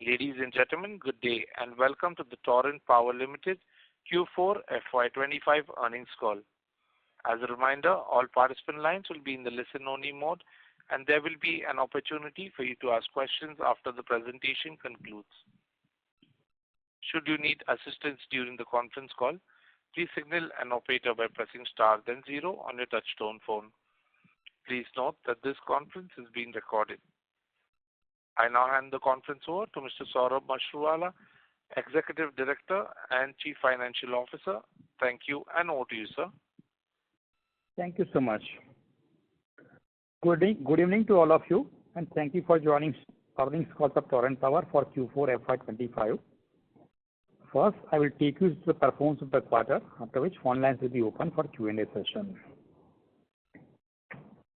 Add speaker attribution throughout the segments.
Speaker 1: Ladies and gentlemen, good day and welcome to the Torrent Power Limited Q4 FY25 earnings call. As a reminder, all participant lines will be in the listen-only mode, and there will be an opportunity for you to ask questions after the presentation concludes. Should you need assistance during the conference call, please signal an operator by pressing star then 0 on your touch-tone phone. Please note that this conference is being recorded. I now hand the conference over to Mr. Saurabh Mashruwala, Executive Director and Chief Financial Officer. Thank you, and over to you, sir.
Speaker 2: Thank you so much. Good evening to all of you, and thank you for joining earnings call of Torrent Power for Q4 FY25. First, I will take you through the performance of the quarter, after which phone lines will be open for Q&A session.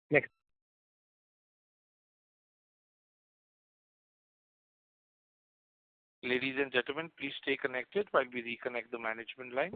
Speaker 2: Next.
Speaker 1: Ladies and gentlemen, please stay connected while we reconnect the management line.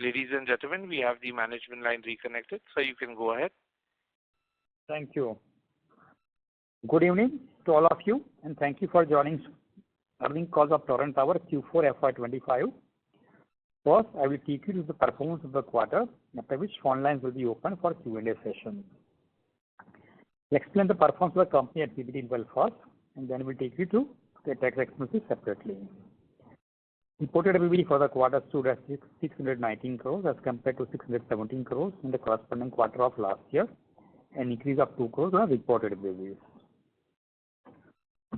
Speaker 1: Ladies and gentlemen, we have the management line reconnected, so you can go ahead.
Speaker 2: Thank you. Good evening to all of you, and thank you for joining earnings call of Torrent Power Q4 FY25. First, I will take you to the performance of the quarter, after which phone lines will be open for Q&A session. I'll explain the performance of the company at PBT level first, and then we'll take you to the tax expenses separately. Reported PBT for the quarter stood at 619 crores as compared to 617 crores in the corresponding quarter of last year, an increase of 2 crores on a reported basis.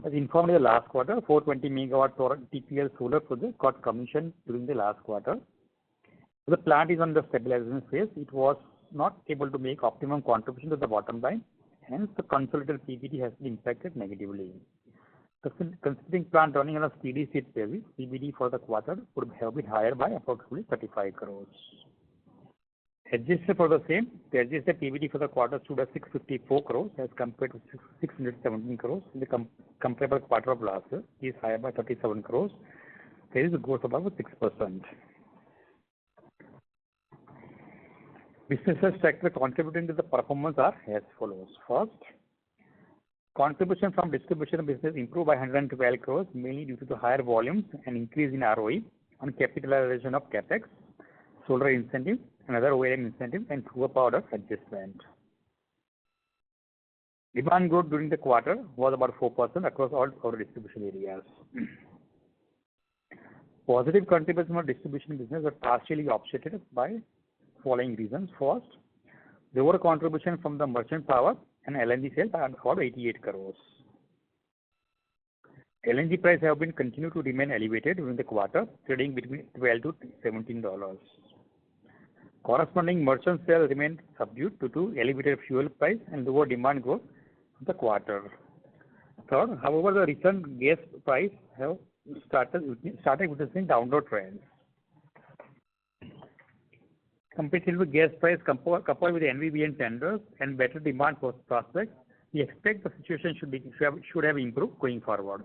Speaker 2: As informed in the last quarter, 420 megawatt Torrent TPL solar project got commissioned during the last quarter. The plant is on the stabilization phase. It was not able to make optimum contribution to the bottom line, hence the consolidated PBT has been impacted negatively. Considering plant running on a steady state basis, PBT for the quarter would have been higher by approximately 35 crores. Adjusted for the same, the adjusted PBT for the quarter stood at 654 crores as compared to 617 crores in the comparable quarter of last year. It is higher by 37 crores. There is a growth of about 6%. Businesses sector contributing to the performance are as follows. First, contribution from distribution business improved by 112 crores, mainly due to the higher volumes and increase in ROE on capitalization of capex, solar incentive, and other OEM incentives, and true up order adjustment. Demand growth during the quarter was about 4% across all our distribution areas. Positive contribution of distribution business were partially offset by following reasons. First, there were contribution from the merchant power and LNG sales by about 88 crores. LNG price have been continued to remain elevated during the quarter, trading between $12 to $17. Corresponding merchant sales remained subdued due to elevated fuel price and lower demand growth of the quarter. Third, however, the recent gas price have started witnessing downward trends. Competitive with gas price coupled with NVVN tenders and better demand prospects, we expect the situation should have improved going forward.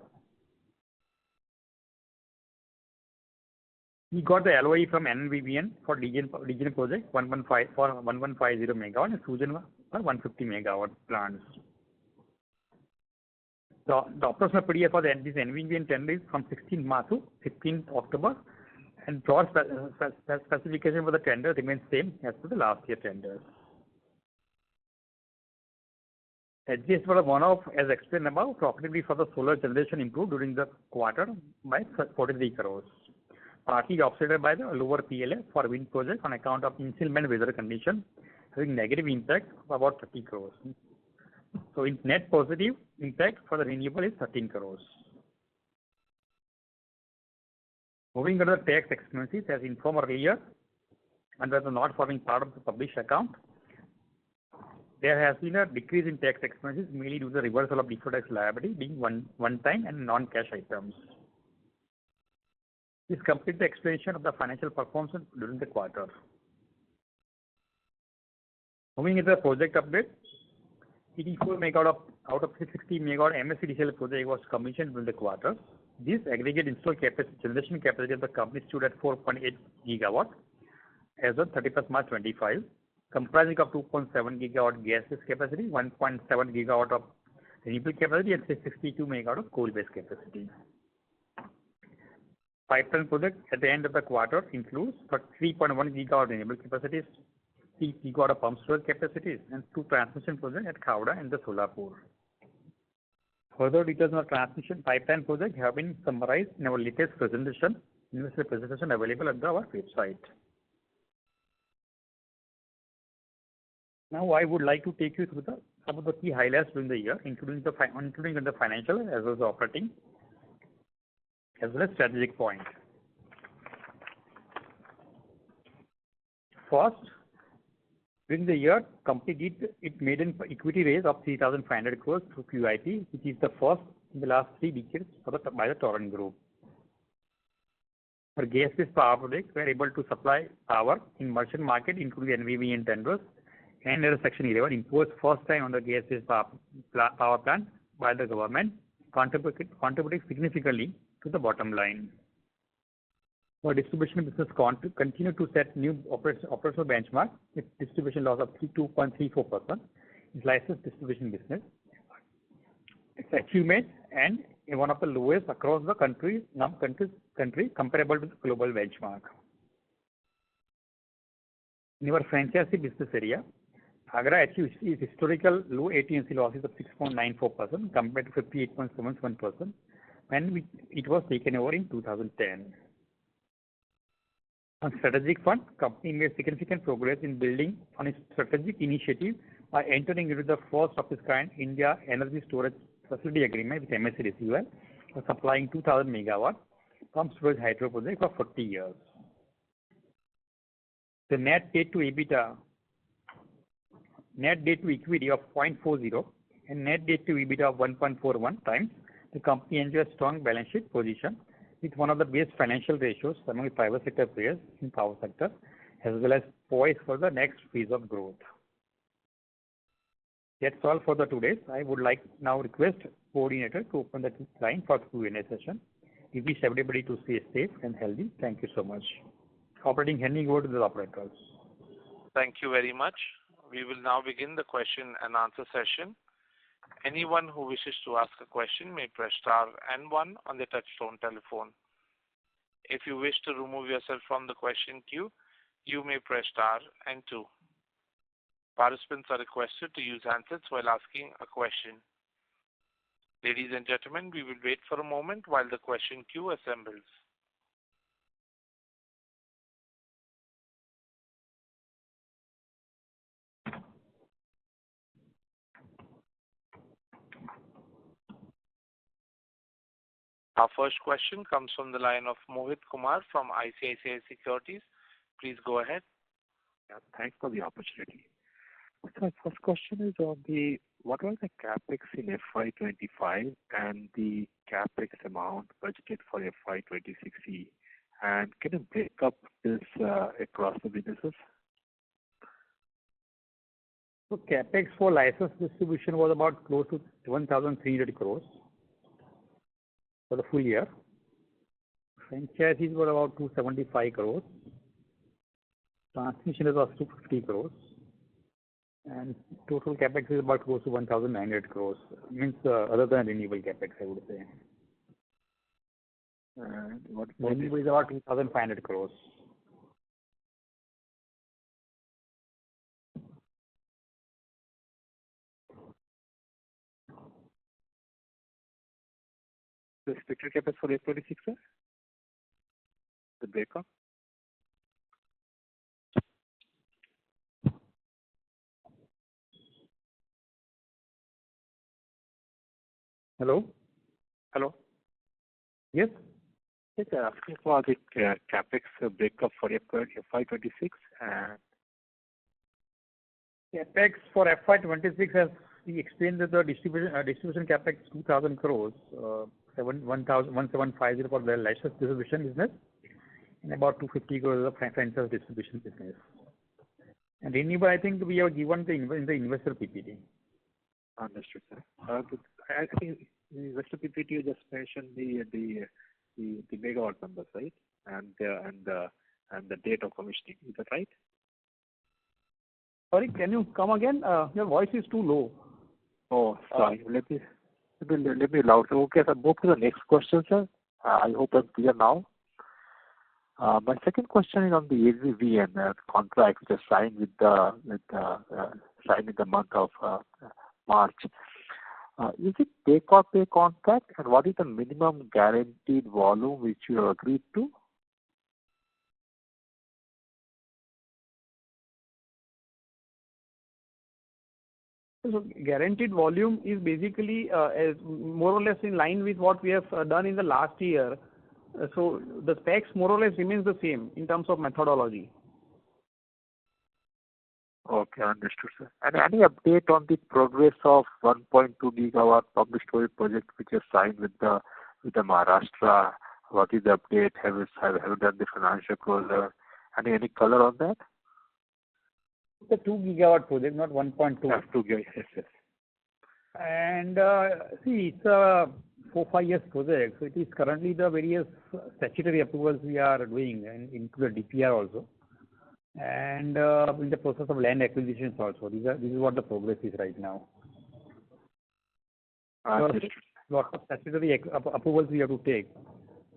Speaker 2: We got the LOI from NVVN for region project 1150 megawatt and Sujan for 150 megawatt plants. The operational period for this NVVN tender is from 16th March to 15th October, and broad specification for the tender remains same as for the last year tenders. Adjusted for the one-off, as explained above, profitability for the solar generation improved during the quarter by 43 crores, partly offset by the lower PLA for wind project on account of inclement weather condition, having negative impact of about 30 crores. So in net positive impact for the renewable is 13 crores. Moving on to the tax expenses, as informed earlier, under the not forming part of the published account, there has been a decrease in tax expenses mainly due to the reversal of deferred tax liability being one-time and non-cash items. This completes the explanation of the financial performance during the quarter. Moving into the project update, 84 megawatt out of 660 megawatt MSCDCL project was commissioned during the quarter. This aggregate installed generation capacity of the company stood at 4.8 gigawatt as of 31st March 25, comprising of 2.7 gigawatt gas-based capacity, 1.7 gigawatt of renewable capacity, and 662 megawatt of coal-based capacity. Pipeline project at the end of the quarter includes 3.1 gigawatt renewable capacities, 3 gigawatt of pump storage capacities, and 2 transmission projects at Khavda and the Solapur. Further details on the transmission pipeline project have been summarized in our latest presentation, investor presentation available at our website. Now I would like to take you through some of the key highlights during the year, including the financial as well as operating, as well as strategic points. First, during the year, company made an equity raise of 3,500 crores through QIP, which is the first in the last 3 decades by the Torrent Group. For gas-based power projects, we are able to supply power in merchant market, including NVVN tenders, and under Section 11 imposed first time on the gas-based power plant by the government, contributing significantly to the bottom line. Our distribution business continue to set new operational benchmark with distribution loss of 2.34%. It's licensed distribution business. It's achievement and one of the lowest across the country comparable to the global benchmark. In our franchisee business area, Agra achieved its historical low AT&C losses of 6.94% compared to 58.77% when it was taken over in 2010. On strategic front, company made significant progress in building on its strategic initiative by entering into the first of its kind India Energy Storage Facility Agreement with MSCDCL for supplying 2,000 megawatt pump storage hydro project for 40 years. The net debt to equity of 0.40 and net debt to EBITDA of 1.41 times, the company enjoys a strong balance sheet position with one of the best financial ratios among the private sector players in power sector, as well as poised for the next phase of growth. That's all for the today. I would like now request coordinator to open the line for Q&A session. We wish everybody to stay safe and healthy. Thank you so much. Handing over to the operators.
Speaker 1: Thank you very much. We will now begin the question and answer session. Anyone who wishes to ask a question may press star and 1 on the touchtone telephone. If you wish to remove yourself from the question queue, you may press star and 2. Participants are requested to use handsets while asking a question. Ladies and gentlemen, we will wait for a moment while the question queue assembles. Our first question comes from the line of Mohit Kumar from ICICI Securities. Please go ahead.
Speaker 3: Yeah, thanks for the opportunity. My first question is on the what was the capex in FY25 and the capex amount budgeted for FY26E? And can you break up this across the businesses?
Speaker 2: So capex for license distribution was about close to 1,300 crores for the full year. Franchises were about 275 crores. Transmission is about 250 crores. And total capex is about close to 1,900 crores. Means other than renewable capex, I would say.
Speaker 3: And what
Speaker 2: Renewable is about 2,500 crores.
Speaker 3: the expected capex for F26, sir? The breakup?
Speaker 2: Hello?
Speaker 3: Hello?
Speaker 2: Yes?
Speaker 3: Yes, I'm asking for the capex breakup for FY26 and
Speaker 2: Capex for FY26 has we explained that the distribution capex 2,000 crores, 1,750 for the license distribution business, and about 250 crores of franchise distribution business. And renewable, I think we have given in the investor PPT.
Speaker 3: understood, sir. I think in investor PPT you just mentioned the megawatt numbers, right? And the date of commissioning. Is that right?
Speaker 2: Sorry, can you come again? Your voice is too low.
Speaker 3: Oh, sorry. Let me loud. Okay, sir. Move to the next question, sir. I hope I'm clear now. My second question is on the AZVN contract which is signed signed in the month of March. Is it take or pay contract, and what is the minimum guaranteed volume which you have agreed to?
Speaker 2: So guaranteed volume is basically more or less in line with what we have done in the last year. So the specs more or less remains the same in terms of methodology.
Speaker 3: Okay, understood, sir. And any update on the progress of 1.2 gigawatt pumped storage project which is signed with the Maharashtra? What is the update? Have you done the financial closure? Any color on that?
Speaker 2: It's a 2 gigawatt project, not 1.2.
Speaker 3: Yeah, 2 gigawatt, yes.
Speaker 2: And see, it's a 4-5 years project. So it is currently the various statutory approvals we are doing, and include DPR also. And in the process of land acquisitions also. This is what the progress is right now. Lots of statutory approvals we have to take.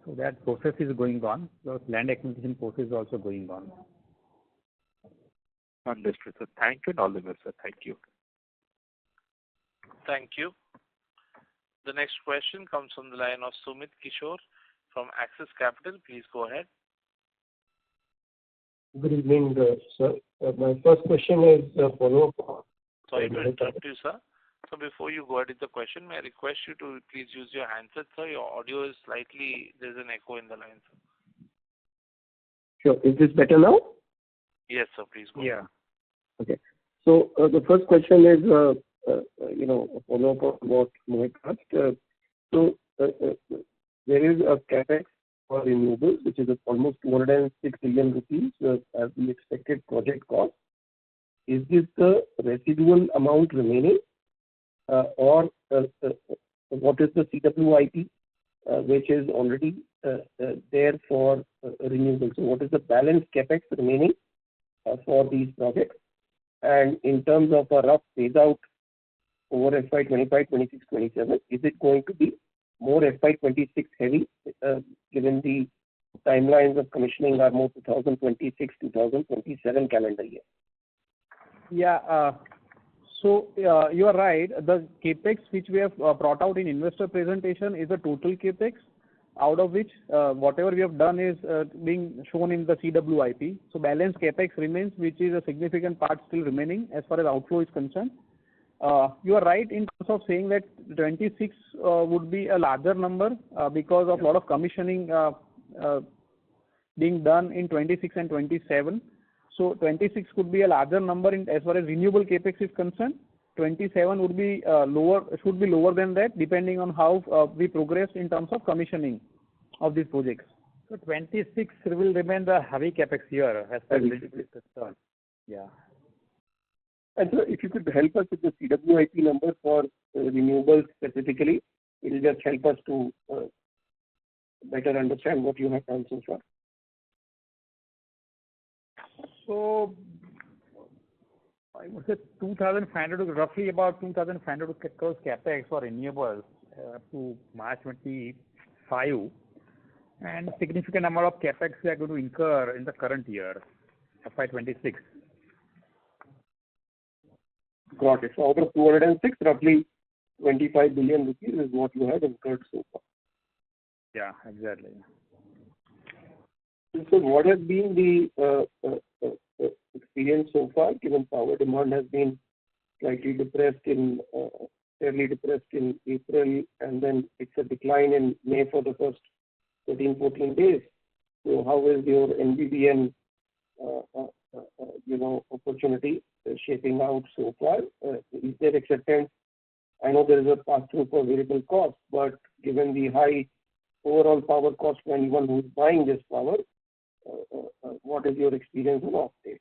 Speaker 2: So that process is going on. The land acquisition process is also going on.
Speaker 3: Understood, sir. Thank you and all the best, sir. Thank you.
Speaker 1: Thank you. The next question comes from the line of Sumit Kishore from Axis Capital. Please go ahead.
Speaker 4: Good evening, sir. My first question is follow-up.
Speaker 1: Sorry to interrupt you, sir. So before you go ahead with the question, may I request you to please use your handset, sir? Your audio is there's an echo in the line, sir.
Speaker 4: Sure. Is this better now?
Speaker 1: Yes, sir. Please go
Speaker 2: Yeah.
Speaker 1: ahead.
Speaker 4: Okay. So the first question is, a follow-up about Mohit asked. So there is a capex for renewables, which is almost 206 billion rupees as the expected project cost. Is this the residual amount remaining, or what is the CWIP which is already there for renewables? So what is the balance capex remaining for these projects? And in terms of a rough phase out over FY25, 26, 27, is it going to be more FY26 heavy, given the timelines of commissioning are more 2026, 2027 calendar year?
Speaker 2: Yeah. So you are right. The capex which we have brought out in investor presentation is the total capex, out of which whatever we have done is being shown in the CWIP. So balance capex remains, which is a significant part still remaining as far as outflow is concerned. You are right in terms of saying that 26 would be a larger number because of a lot of commissioning being done in 26 and 27. So 26 could be a larger number as far as renewable capex is concerned. 27 would be lower, should be lower than that, depending on how we progress in terms of commissioning of these projects. So 26 will remain the heavy capex year as far as eligibility is concerned. Yeah.
Speaker 4: And so if you could help us with the CWIP number for renewables specifically, it will just help us to better understand what you have done so far.
Speaker 2: So I would say 2,500, roughly about 2,500 crores capex for renewables up to March 25, and significant amount of capex we are going to incur in the current year, FY26.
Speaker 4: Got it. So out of 206, roughly 25 billion rupees is what you have incurred so far.
Speaker 2: Yeah, exactly.
Speaker 4: So what has been the experience so far, given power demand has been slightly depressed in, fairly depressed in April, and then it's a decline in May for the first 13-14 days. So how is your NBBN, opportunity shaping out so far? Is there acceptance? I know there is a pass-through for variable cost, but given the high overall power cost for anyone who is buying this power, what is your experience on offtake?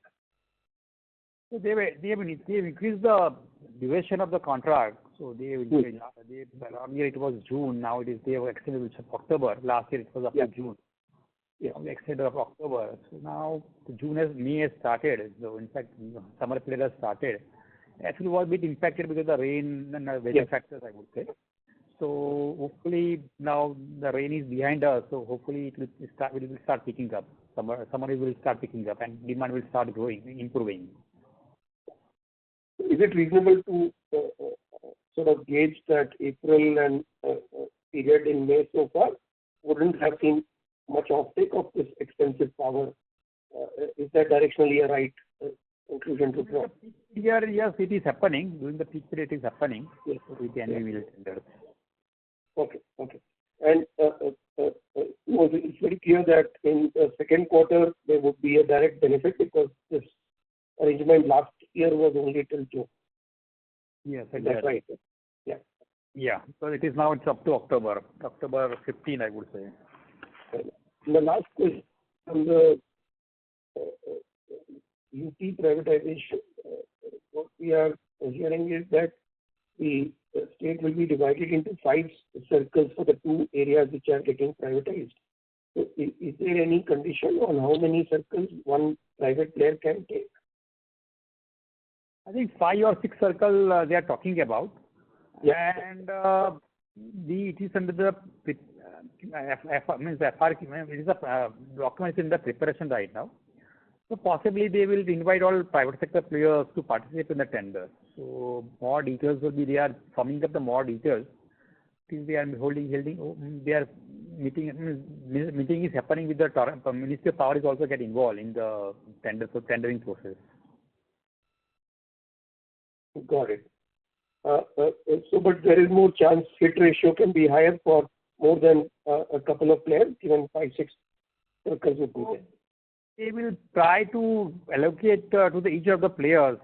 Speaker 2: So they've increased the duration of the contract. So earlier it was June, now they have extended to October. Last year it was up to June. Yeah, we extended up October. So now May has started. So in fact, summer period has started. Actually, was a bit impacted because of the rain and weather factors, I would say. So hopefully now the rain is behind us. So hopefully it will start picking up. Summer will start picking up and demand will start growing, improving.
Speaker 4: Is it reasonable to sort of gauge that April and period in May so far wouldn't have seen much offtake of this expensive power? Is that directionally a right conclusion to draw?
Speaker 2: Yes, it is happening. During the peak period, it is happening. Yes, with the annual tenders.
Speaker 4: Okay. And it's very clear that in the second quarter there would be a direct benefit because this arrangement last year was only till June.
Speaker 2: Yes,
Speaker 4: that's right.
Speaker 2: Yeah. So it is now, it's up to October 15, I would say.
Speaker 4: And the last question on the UP privatization, what we are hearing is that the state will be divided into 5 circles for the 2 areas which are getting privatized. So is there any condition on how many circles one private player can take?
Speaker 2: I think 5 or 6 circles they are talking about.
Speaker 4: Yeah.
Speaker 2: And it is under the document is in the preparation right now. So possibly they will invite all private sector players to participate in the tender. So more details will be, they are summing up the more details. Since they are meeting is happening with the Torrent. Ministry of Power is also getting involved in the tendering process.
Speaker 4: Got it. But there is more chance hit ratio can be higher for more than a couple of players, even 5-6 circles would be there.
Speaker 2: They will try to allocate to each of the players,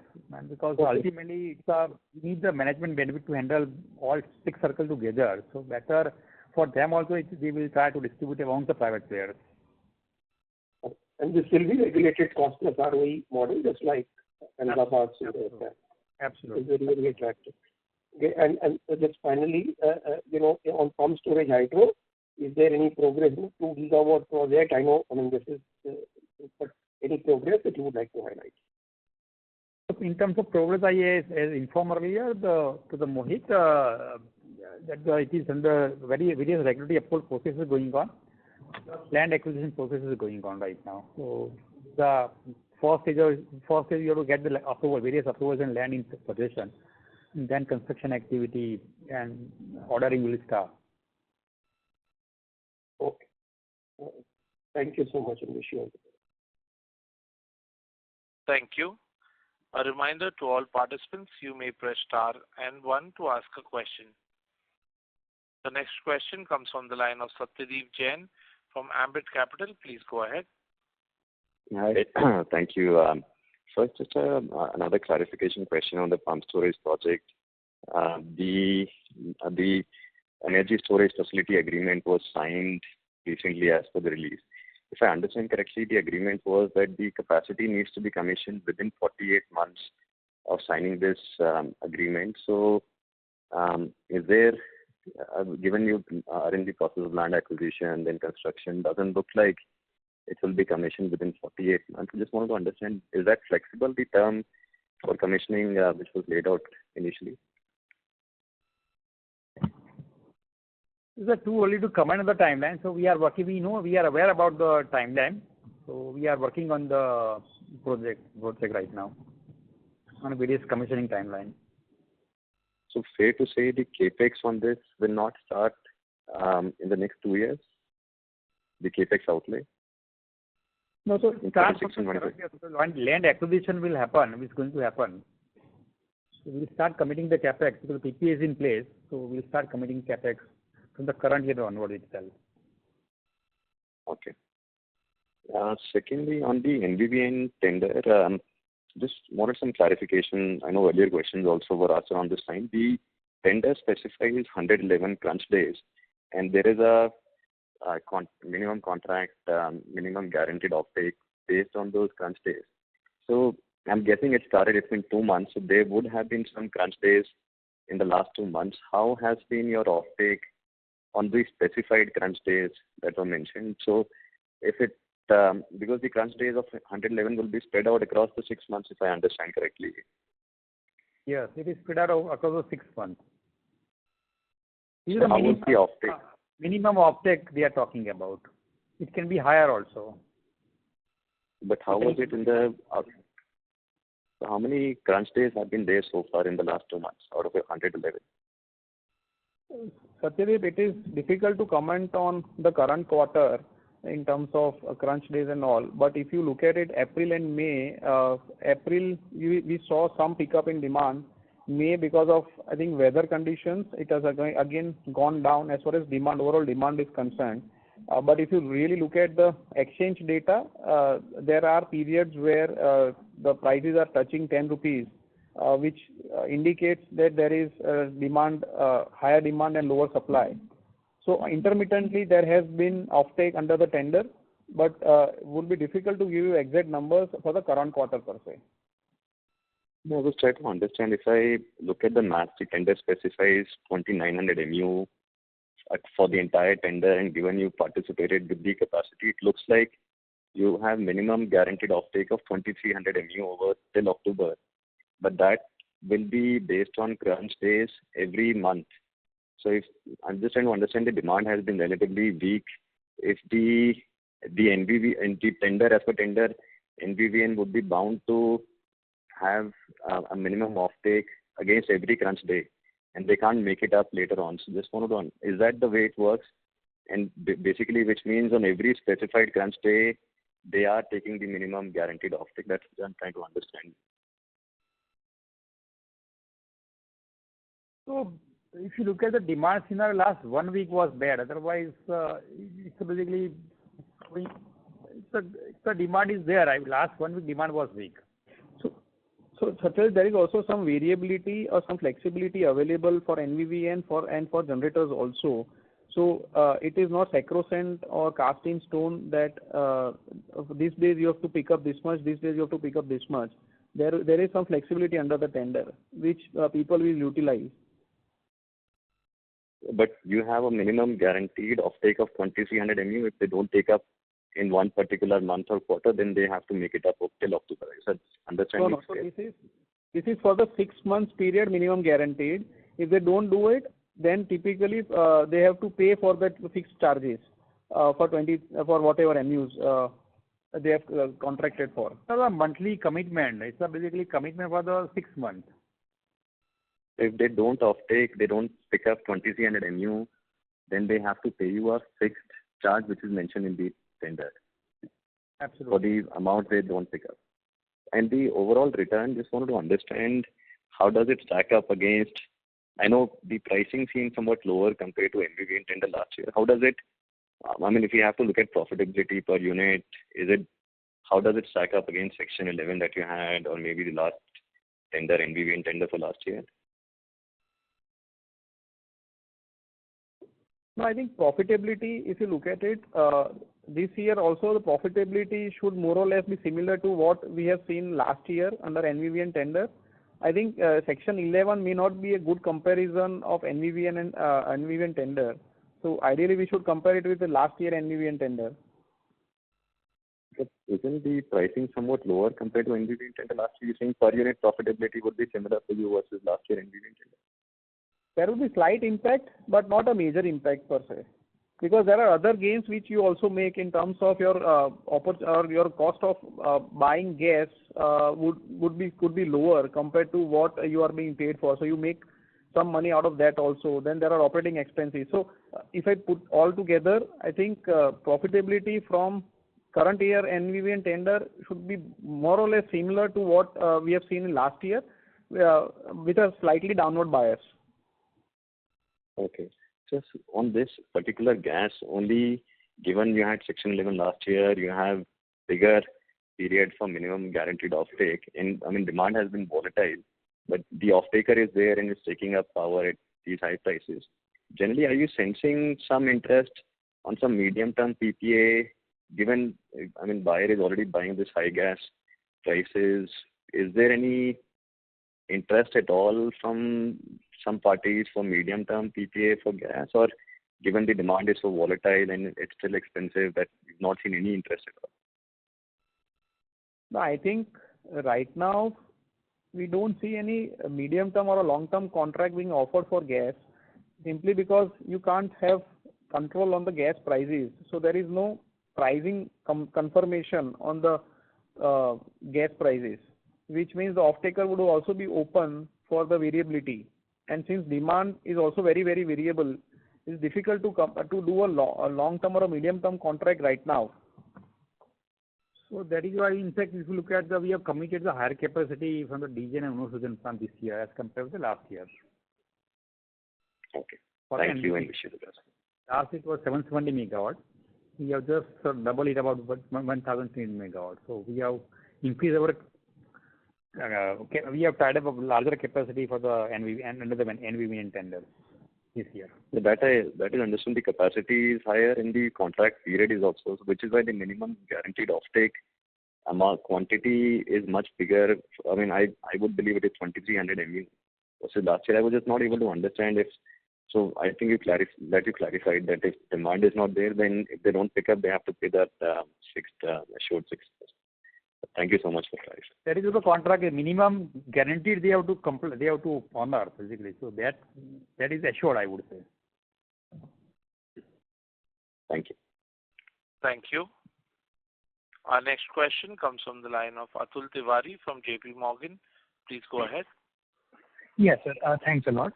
Speaker 2: because ultimately we need the management benefit to handle all 6 circles together. So better for them also, they will try to distribute among the private players.
Speaker 4: And this will be regulated cost plus ROE model, just like another parts.
Speaker 2: Absolutely.
Speaker 4: It's very, very attractive. Okay, and just finally, on pump storage hydro, is there any progress in 2 gigawatt project? I know, this is, but any progress that you would like to highlight?
Speaker 2: In terms of progress, I informed earlier to the Mohit that it is under various regulatory approval processes going on. Land acquisition process is going on right now. So the first stage you have to get the approval, various approvals and land in possession. And then construction activity and ordering will start.
Speaker 4: Okay. Thank you so much, and wish you all the best.
Speaker 1: Thank you. A reminder to all participants, you may press star and 1 to ask a question. The next question comes from the line of Satyadeep Jain from Ambit Capital. Please go ahead.
Speaker 5: Hi. Thank you. First, just another clarification question on the pump storage project. The energy storage facility agreement was signed recently as per the release. If I understand correctly, the agreement was that the capacity needs to be commissioned within 48 months of signing this agreement. So, is there, given you are in the process of land acquisition, then construction, doesn't look like it will be commissioned within 48 months. I just wanted to understand, is that flexible, the term for commissioning which was laid out initially?
Speaker 2: It's too early to comment on the timeline. So we are working, we are aware about the timeline. So we are working on the project right now on various commissioning timeline.
Speaker 5: So fair to say the capex on this will not start in the next 2 years, the capex outlay?
Speaker 2: No, so land acquisition will happen, it's going to happen. So we'll start committing the capex because the PPA is in place. So we'll start committing capex from the current year onward itself.
Speaker 5: Okay. Secondly, on the NVVN tender, just wanted some clarification. I know earlier questions also were asked on this line. The tender specifies 111 crunch days, and there is a minimum contract, minimum guaranteed offtake based on those crunch days. So I'm guessing it started, it's been 2 months, so there would have been some crunch days in the last 2 months. How has been your offtake on the specified crunch days that were mentioned? So if it, because the crunch days of 111 will be spread out across the 6 months, if I understand correctly.
Speaker 2: Yes, it is spread out across the 6 months.
Speaker 5: So how was the offtake?
Speaker 2: Minimum offtake they are talking about. It can be higher also.
Speaker 5: But how was it in the? So how many crunch days have been there so far in the last 2 months out of 111?
Speaker 2: Satydeep, it is difficult to comment on the current quarter in terms of crunch days and all. But if you look at it, April and May, April we saw some pickup in demand. May, because of I think weather conditions, it has again gone down as far as demand, overall demand is concerned. But if you really look at the exchange data, there are periods where the prices are touching 10 rupees, which indicates that there is demand, higher demand and lower supply. So intermittently there has been offtake under the tender, but would be difficult to give you exact numbers for the current quarter per se.
Speaker 5: No, I was trying to understand. If I look at the math, the tender specifies 2900 MU for the entire tender, and given you participated with the capacity, it looks like you have minimum guaranteed offtake of 2300 MU over till October. But that will be based on crunch days every month. So if I'm just trying to understand, the demand has been relatively weak. If the NVV and the tender, as per tender, NVVN would be bound to have a minimum offtake against every crunch day, and they can't make it up later on. So just wanted to, is that the way it works? And basically, which means on every specified crunch day, they are taking the minimum guaranteed offtake. That's what I'm trying to understand.
Speaker 2: So if you look at the demand scenario, last 1 week was bad. Otherwise, it's basically the demand is there. Last 1 week demand was weak. So Satyajit, there is also some variability or some flexibility available for NVV and for generators also. So it is not sacrosanct or cast in stone that these days you have to pick up this much, these days you have to pick up this much. There is some flexibility under the tender, which people will utilize.
Speaker 5: But you have a minimum guaranteed offtake of 2300 MU. If they don't take up in one particular month or quarter, then they have to make it up till October. Is that understanding?
Speaker 2: No. So this is for the 6 months period minimum guaranteed. If they don't do it, then typically they have to pay for that fixed charges for whatever MUs they have contracted for. It's a monthly commitment. It's a basically commitment for the 6 months.
Speaker 5: If they don't offtake, they don't pick up 2300 MU, then they have to pay you a fixed charge which is mentioned in the tender.
Speaker 2: Absolutely.
Speaker 5: For the amount they don't pick up. And the overall return, just wanted to understand, how does it stack up against, I know the pricing seems somewhat lower compared to NVVN tender last year. How does it, I mean, if you have to look at profitability per unit, is it how does it stack up against Section 11 that you had, or maybe the last tender, NVVN tender for last year?
Speaker 2: No, I think profitability, if you look at it, this year also the profitability should more or less be similar to what we have seen last year under NVVN tender. I think Section 11 may not be a good comparison of NVVN and NVVN tender. So ideally, we should compare it with the last year NVVN tender.
Speaker 5: But isn't the pricing somewhat lower compared to NVVN tender last year? You're saying per unit profitability would be similar for you versus last year NVVN tender?
Speaker 2: There will be slight impact, but not a major impact per se, because there are other gains which you also make in terms of your your cost of buying gas could be lower compared to what you are being paid for. So you make some money out of that also. Then there are operating expenses. So if I put all together, I think profitability from current year NVVN tender should be more or less similar to what we have seen in last year, with a slightly downward bias.
Speaker 5: Okay. Just on this particular gas, only given you had Section 11 last year, you have bigger period for minimum guaranteed offtake. And I mean, demand has been volatile, but the offtaker is there and is taking up power at these high prices. Generally, are you sensing some interest on some medium-term PPA, given, I mean, buyer is already buying this high gas prices? Is there any interest at all from some parties for medium-term PPA for gas, or given the demand is so volatile and it's still expensive that you've not seen any interest at all?
Speaker 2: No, I think right now we don't see any medium-term or a long-term contract being offered for gas, simply because you can't have control on the gas prices. So there is no pricing confirmation on the gas prices, which means the off-taker would also be open for the variability. And since demand is also very, very variable, it's difficult to do a long-term or a medium-term contract right now.
Speaker 3: So that is why, in fact, if you look at we have committed the higher capacity from the DGN and monofusion plant this year as compared to the last year.
Speaker 5: Okay. Thank you and wish you the best.
Speaker 3: Last it was 770 megawatt. We have just doubled it about 1,300 megawatt. So we have increased our we have tied up a larger capacity for the NVVN under the NVVN tender this year.
Speaker 5: That is understood. The capacity is higher and the contract period is also, which is why the minimum guaranteed offtake amount quantity is much bigger. I mean, I would believe it is 2,300 MU versus last year. I was just not able to understand if. So I think you clarified that if demand is not there, then if they don't pick up, they have to pay that assured 6%. Thank you so much for clarifying.
Speaker 3: That is the contract minimum guaranteed they have to honor basically. So that is assured, I would say.
Speaker 5: Thank you.
Speaker 1: Thank you. Our next question comes from the line of Atul Tiwari from JP Morgan. Please go ahead.
Speaker 6: Yes, sir. Thanks a lot.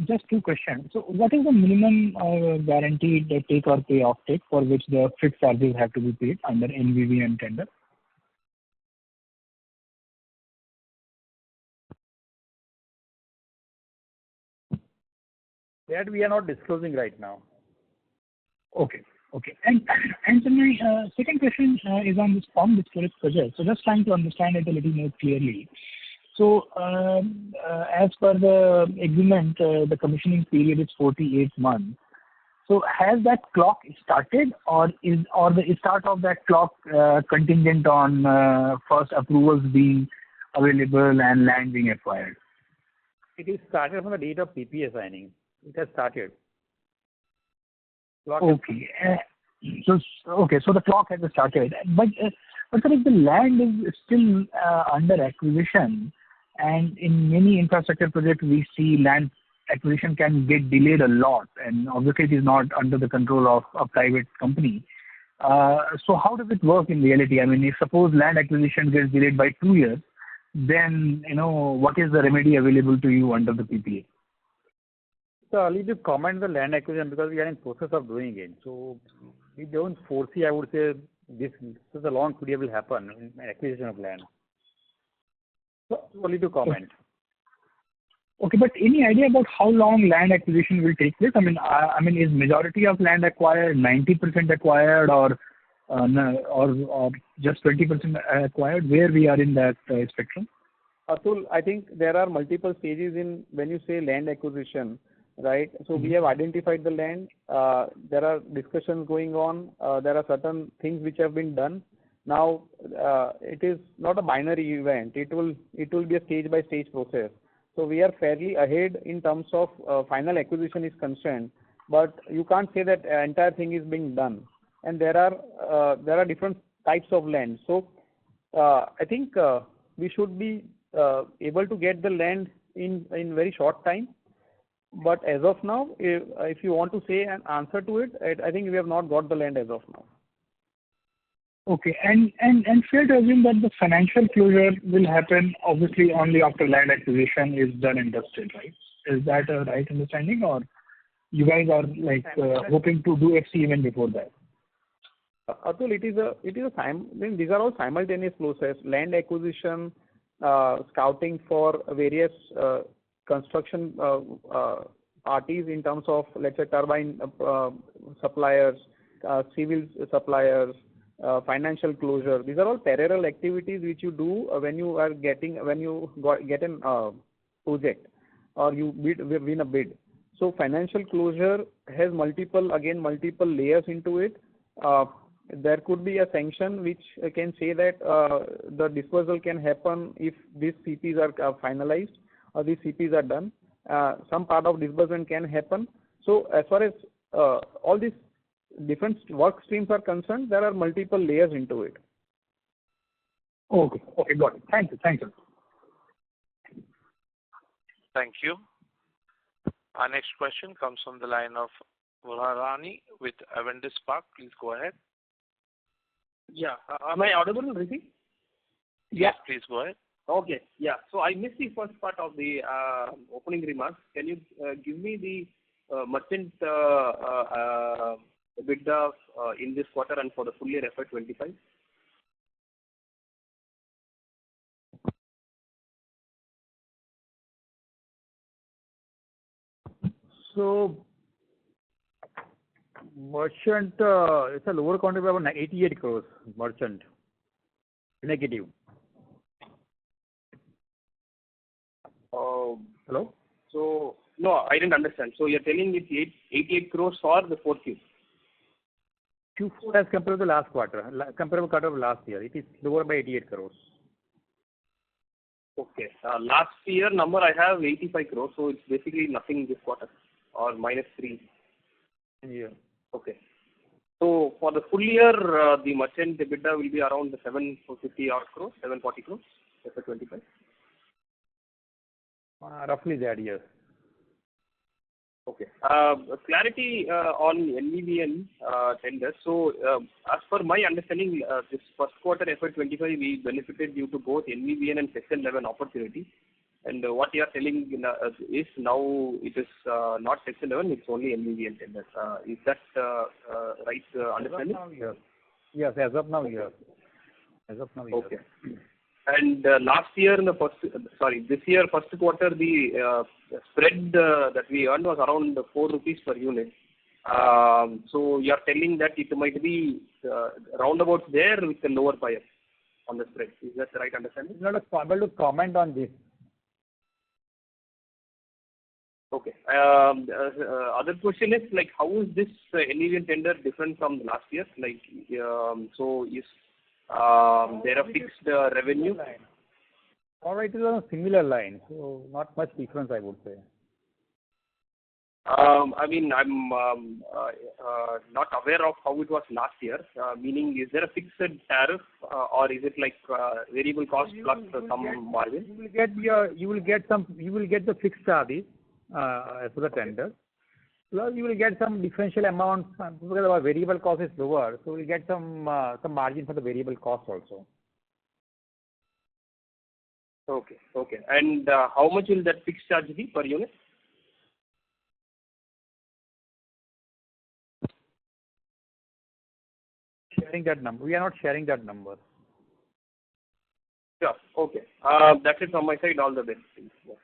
Speaker 6: Just two questions. So what is the minimum guaranteed take or pay offtake for which the fixed charges have to be paid under NVVN tender?
Speaker 3: That we are not disclosing right now.
Speaker 6: Okay. And so my second question is on this pumped storage project. So just trying to understand it a little more clearly. So as per the agreement, the commissioning period is 48 months. So has that clock started, or the start of that clock contingent on first approvals being available and land being acquired?
Speaker 3: It is started from the date of PPA signing. It has started.
Speaker 6: Okay. So the clock has started. But sir, if the land is still under acquisition, and in many infrastructure projects we see land acquisition can get delayed a lot, and obviously it is not under the control of a private company. So how does it work in reality? I mean, if suppose land acquisition gets delayed by 2 years, then what is the remedy available to you under the PPA?
Speaker 3: So I'll leave you comment the land acquisition because we are in process of doing it. So we don't foresee, I would say, this is a long period will happen in acquisition of land. So only to comment.
Speaker 6: Okay, but any idea about how long land acquisition will take place? I mean, is majority of land acquired, 90% acquired, or or just 20% acquired? Where we are in that spectrum?
Speaker 2: Atul, I think there are multiple stages in when you say land acquisition, right? So we have identified the land. There are discussions going on. There are certain things which have been done. Now, it is not a binary event. It will be a stage by stage process. So we are fairly ahead in terms of final acquisition is concerned. But you can't say that entire thing is being done. And there are different types of land. So I think we should be able to get the land in very short time. But as of now, if you want to say an answer to it, I think we have not got the land as of now.
Speaker 6: Okay. And fair to assume that the financial closure will happen obviously only after land acquisition is done and dusted, right? Is that a right understanding, or you guys are like hoping to do FC even before that?
Speaker 2: Atul, these are all simultaneous process. Land acquisition, scouting for various construction parties in terms of, let's say, turbine suppliers, civil suppliers, financial closure. These are all parallel activities which you do when you get an project or you win a bid. So financial closure has multiple layers into it. There could be a sanction which can say that the disposal can happen if these CPs are finalized or these CPs are done. Some part of disbursement can happen. So as far as all these different work streams are concerned, there are multiple layers into it.
Speaker 6: Okay, got it. Thank you.
Speaker 1: Thank you. Our next question comes from the line of Murarani with Avendus Spark. Please go ahead.
Speaker 7: Yeah. Am I audible, Rishi?
Speaker 1: Yes, please go ahead.
Speaker 7: Okay. Yeah. So I missed the first part of the opening remarks. Can you give me the merchant EBITDA in this quarter and for the full year FY25?
Speaker 2: So merchant, it's a lower contribution of 88 crores, merchant, negative. Hello?
Speaker 7: So, no, I didn't understand. So you're telling it's 88 crores for the 4Q?
Speaker 2: Q4 as compared to the last quarter, comparable quarter of last year, it is lower by 88 crores.
Speaker 7: Okay. Last year number I have 85 crores, so it's basically nothing this quarter, or -3.
Speaker 2: Yeah.
Speaker 7: Okay. So for the full year, the merchant EBITDA will be around 750 odd crores, 740 crores, FY25.
Speaker 2: Roughly that, yes.
Speaker 7: Okay. Clarity on NVVN tender. So as per my understanding, this first quarter FY25 we benefited due to both NVVN and Section 11 opportunity. And what you are telling is now it is not Section 11, it's only NVVN tender. Is that right understanding?
Speaker 2: Yes, as of now, yes.
Speaker 7: Okay. And last year this year first quarter the spread that we earned was around 4 rupees per unit. So you are telling that it might be roundabout there with a lower bias on the spread. Is that the right understanding?
Speaker 2: I'm not able to comment on this.
Speaker 7: Okay. Other question is like how is this NVVN tender different from last year? Like so is there a fixed revenue?
Speaker 2: All right, it is on a similar line, so not much difference, I would say.
Speaker 7: I mean, I'm not aware of how it was last year. Meaning, is there a fixed tariff, or is it like variable cost plus some margin?
Speaker 2: You will get the fixed charges for the tender. Plus, you will get some differential amounts because our variable cost is lower, so we'll get some margin for the variable cost also.
Speaker 7: Okay. And how much will that fixed charge be per unit?
Speaker 2: Sharing that number. We are not sharing that number.
Speaker 7: Sure. Okay. That's it from my side. All the best. Yeah.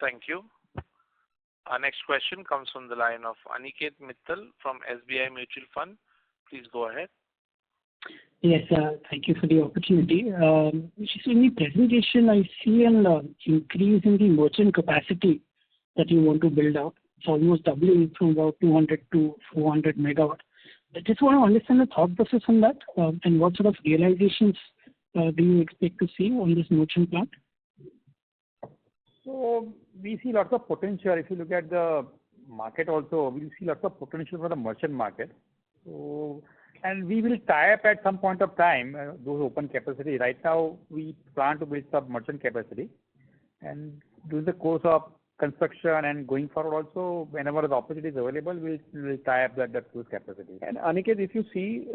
Speaker 1: Thank you. Our next question comes from the line of Aniket Mittal from SBI Mutual Fund. Please go ahead.
Speaker 8: Yes, thank you for the opportunity. So in the presentation, I see an increase in the merchant capacity that you want to build out. It's almost doubling from about 200 to 400 megawatt. I just want to understand the thought process on that, and what sort of realizations do you expect to see on this merchant plant?
Speaker 2: So we see lots of potential. If you look at the market also, we see lots of potential for the merchant market. So, and we will tie up at some point of time those open capacity. Right now, we plan to build some merchant capacity, and during the course of construction and going forward also, whenever the opportunity is available, we'll tie up those capacity.
Speaker 9: And Aniket, if you see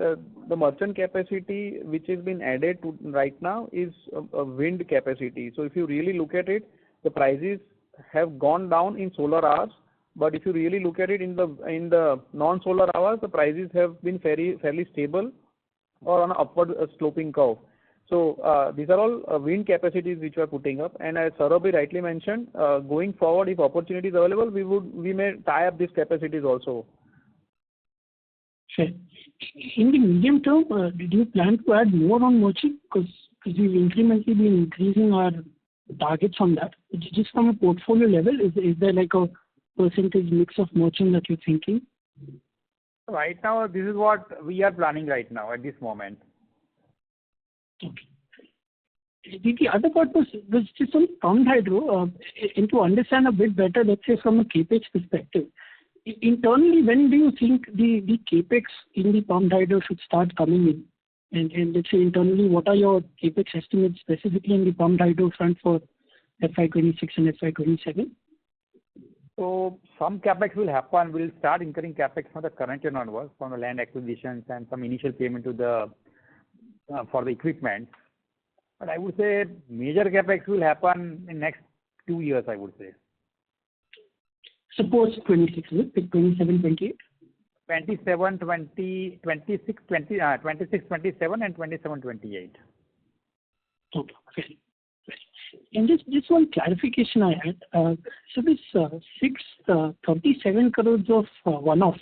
Speaker 9: the merchant capacity which has been added to right now is a wind capacity. So if you really look at it, the prices have gone down in solar hours. But if you really look at it in the non-solar hours, the prices have been fairly stable or on an upward sloping curve. So these are all wind capacities which we are putting up. And as Saurabh rightly mentioned, going forward, if opportunity is available, we may tie up these capacities also.
Speaker 8: Sure. In the medium term, did you plan to add more on merchant? Because we've incrementally been increasing our targets on that. Just from a portfolio level, is there like a percentage mix of merchant that you're thinking?
Speaker 2: Right now, this is what we are planning right now at this moment.
Speaker 8: Okay. The other part was just on pumped hydro, and to understand a bit better, let's say from a capex perspective. Internally, when do you think the capex in the pumped hydro should start coming in? And let's say internally, what are your capex estimates specifically in the pumped hydro front for FY26 and FY27?
Speaker 2: So some capex will happen. We'll start incurring capex from the current year onwards, from the land acquisitions and some initial payment to the for the equipment. But I would say major capex will happen in next 2 years, I would say.
Speaker 8: Suppose 26, 27, 28?
Speaker 2: 27, 20, 26, 20, 26, 27 and 27, 28.
Speaker 8: Okay. Fair. And just one clarification I had. So this 637 crores of one-off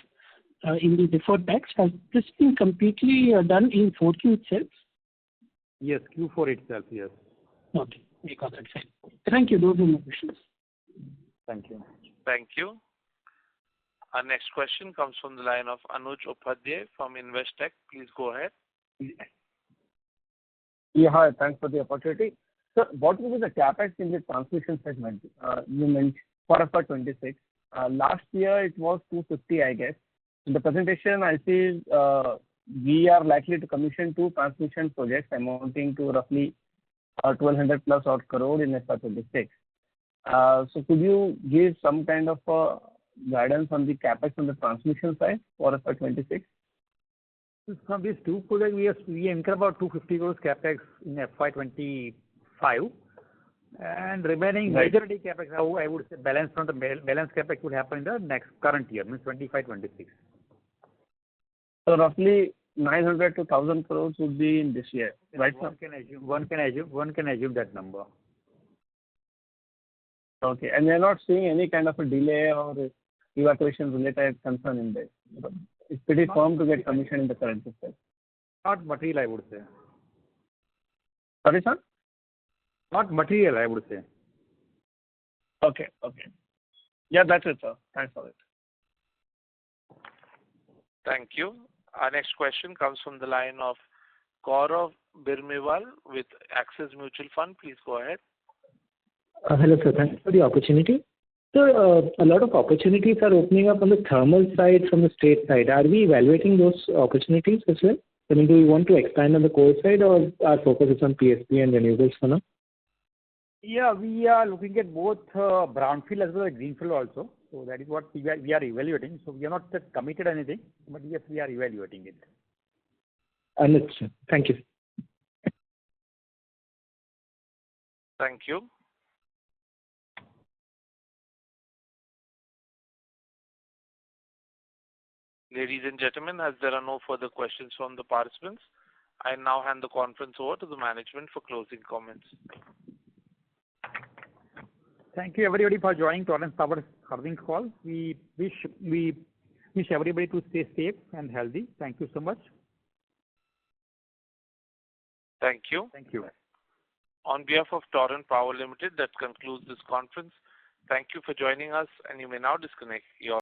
Speaker 8: in the deferred tax, has this been completely done in 4Q itself?
Speaker 2: Yes, Q4 itself, yes.
Speaker 8: Okay, we got that. Fine. Thank you. Those are my questions.
Speaker 2: Thank you.
Speaker 1: Thank you. Our next question comes from the line of Anuj Upadhyay from Investec. Please go ahead.
Speaker 10: Yeah, hi. Thanks for the opportunity. So what will be the capex in the transmission segment? You mentioned for FY26. Last year it was 250, I guess. In the presentation, I see we are likely to commission 2 transmission projects amounting to roughly 1,200 plus odd crore in FY26. So could you give some kind of guidance on the capex on the transmission side for FY26?
Speaker 2: From these 2 projects, we incur about 250 crores capex in FY25, and remaining majority capex, I would say balance from the balance capex would happen in the next current year, means 25-26.
Speaker 10: So roughly 900 to 1,000 crores would be in this year, right?
Speaker 2: One can assume that number.
Speaker 10: Okay, and we are not seeing any kind of a delay or evacuation related concern in this. It's pretty firm to get commission in the current system.
Speaker 2: Not material, I would say.
Speaker 10: Sorry, sir?
Speaker 2: Not material, I would say.
Speaker 10: Okay. Yeah, that's it, sir. Thanks for it.
Speaker 1: Thank you. Our next question comes from the line of Gaurav Birmiwal with Axis Mutual Fund. Please go ahead.
Speaker 11: Hello, sir. Thanks for the opportunity. So, a lot of opportunities are opening up on the thermal side from the state side. Are we evaluating those opportunities as well? I mean, do we want to expand on the coal side, or our focus is on PSP and renewables for now?
Speaker 2: Yeah, we are looking at both brownfield as well as greenfield also. So that is what we are evaluating. So we are not yet committed anything, but yes, we are evaluating it.
Speaker 11: Understood. Thank you.
Speaker 1: Thank you. Ladies and gentlemen, as there are no further questions from the participants, I now hand the conference over to the management for closing comments.
Speaker 2: Thank you everybody for joining Torrent Power earnings call. We wish everybody to stay safe and healthy. Thank you so much.
Speaker 1: Thank you.
Speaker 2: Thank you.
Speaker 1: On behalf of Torrent Power Limited, that concludes this conference. Thank you for joining us, and you may now disconnect your